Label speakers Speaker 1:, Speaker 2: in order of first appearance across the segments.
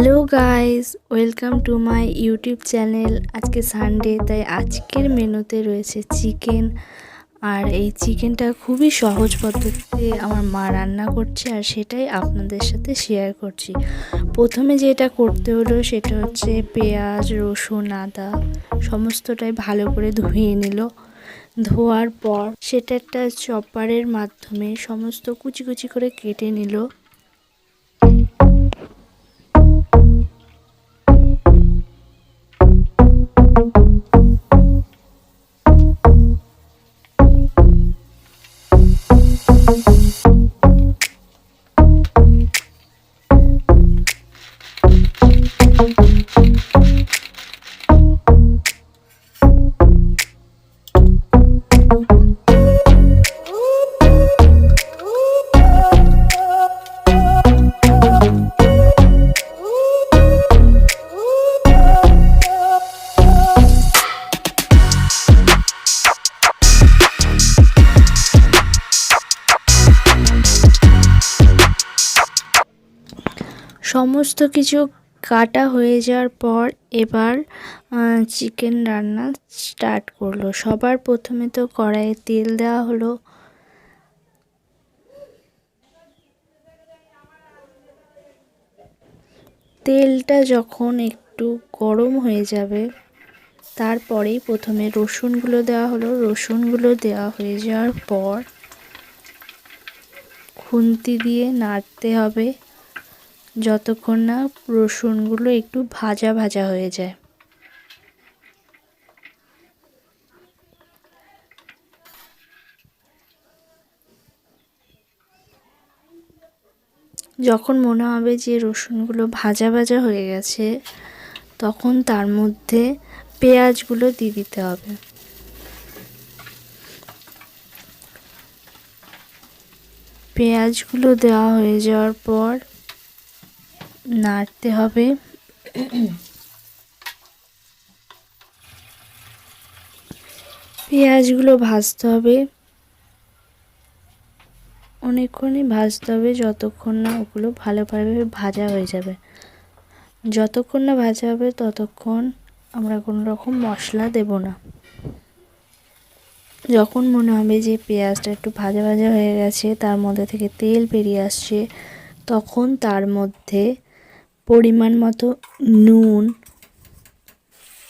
Speaker 1: Hello guys, welcome to my YouTube channel. আজকে Sunday, তাই আজকের মেনুতে রয়েছে চিকেন। আর এই চিকেনটা খুবই সহজ পদ্ধতিতে আমার মা রান্না করছে, আর সেটাই আপনাদের সাথে শেয়ার করছি। প্রথমে যেটা করতে হলো সেটা হচ্ছে পেঁয়াজ, রসুন, আদা সমস্তটাই ভালো করে ধুয়ে নিল। ধোয়ার পর সেটা একটা চপারের মাধ্যমে সমস্ত কুচি কুচি করে কেটে নিল। সমস্ত কিছু কাটা হয়ে যাওয়ার পর এবার চিকেন রান্না স্টার্ট করলো। সবার প্রথমে তো কড়াইয়ে তেল দেওয়া হলো। তেলটা যখন একটু গরম হয়ে যাবে তারপরেই প্রথমে রসুনগুলো দেওয়া হলো। রসুনগুলো দেওয়া হয়ে যাওয়ার পর খুন্তি দিয়ে নাড়তে হবে যতক্ষণ না রসুনগুলো একটু ভাজা ভাজা হয়ে যায়। যখন মনে হবে যে রসুনগুলো ভাজা ভাজা হয়ে গেছে, তখন তার মধ্যে পেঁয়াজগুলো দিয়ে দিতে হবে। পেঁয়াজগুলো দেওয়া হয়ে যাওয়ার পর নাড়তে হবে। পেঁয়াজগুলো ভাজতে হবে, অনেকক্ষণই ভাজতে হবে যতক্ষণ না ওগুলো ভালোভাবে ভাজা হয়ে যাবে। যতক্ষণ না ভাজা হবে ততক্ষণ আমরা কোনো রকম মশলা দেব না। যখন মনে হবে যে পেঁয়াজটা একটু ভাজা ভাজা হয়ে গেছে, তার মধ্যে থেকে তেল বেরিয়ে আসছে, তখন তার মধ্যে পরিমাণ মতো নুন,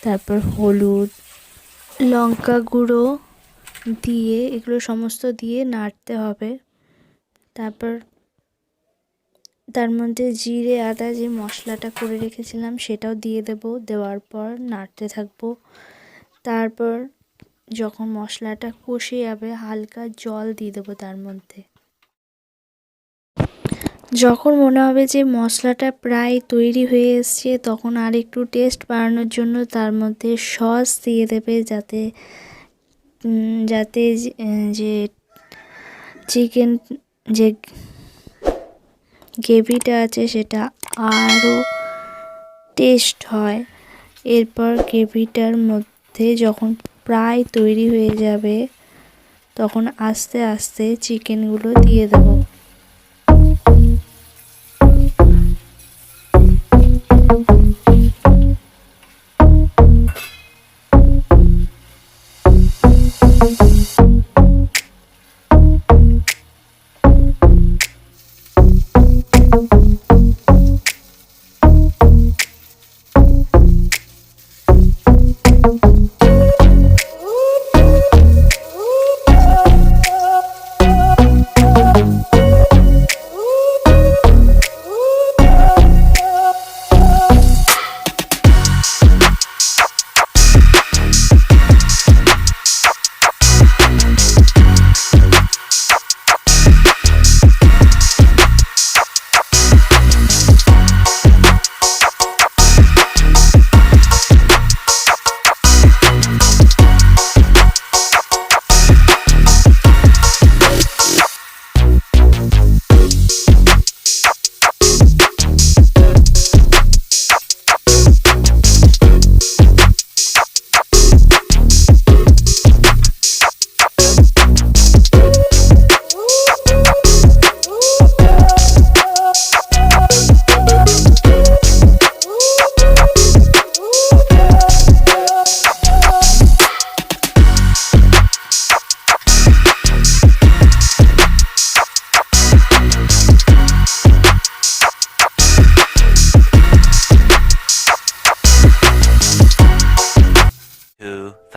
Speaker 1: তারপর হলুদ, লঙ্কা গুঁড়ো দিয়ে এগুলো সমস্ত দিয়ে নাড়তে হবে। তারপর তার মধ্যে জিরে আদা যে মশলাটা করে রেখেছিলাম সেটাও দিয়ে দেব। দেওয়ার পর নাড়তে থাকবো। তারপর যখন মশলাটা কষে যাবে হালকা জল দিয়ে দেবো তার মধ্যে। যখন মনে হবে যে মশলাটা প্রায় তৈরি হয়ে এসছে, তখন আর একটু টেস্ট বাড়ানোর জন্য তার মধ্যে সস দিয়ে দেবে, যাতে যাতে যে চিকেন যে গ্রেভিটা আছে সেটা আরও টেস্ট হয়। এরপর গ্রেভিটার মধ্যে যখন প্রায় তৈরি হয়ে যাবে, তখন আস্তে আস্তে চিকেনগুলো দিয়ে দেবো।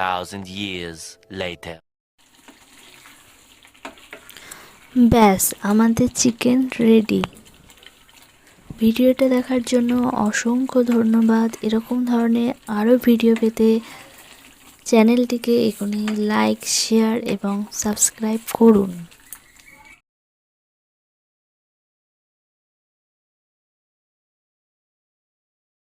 Speaker 2: 2,000 years later.
Speaker 1: ব্যাস আমাদের চিকেন রেডি। ভিডিওটা দেখার জন্য অসংখ্য ধন্যবাদ। এরকম ধরনের আরও ভিডিও পেতে চ্যানেলটিকে এখনই লাইক, শেয়ার এবং সাবস্ক্রাইব করুন।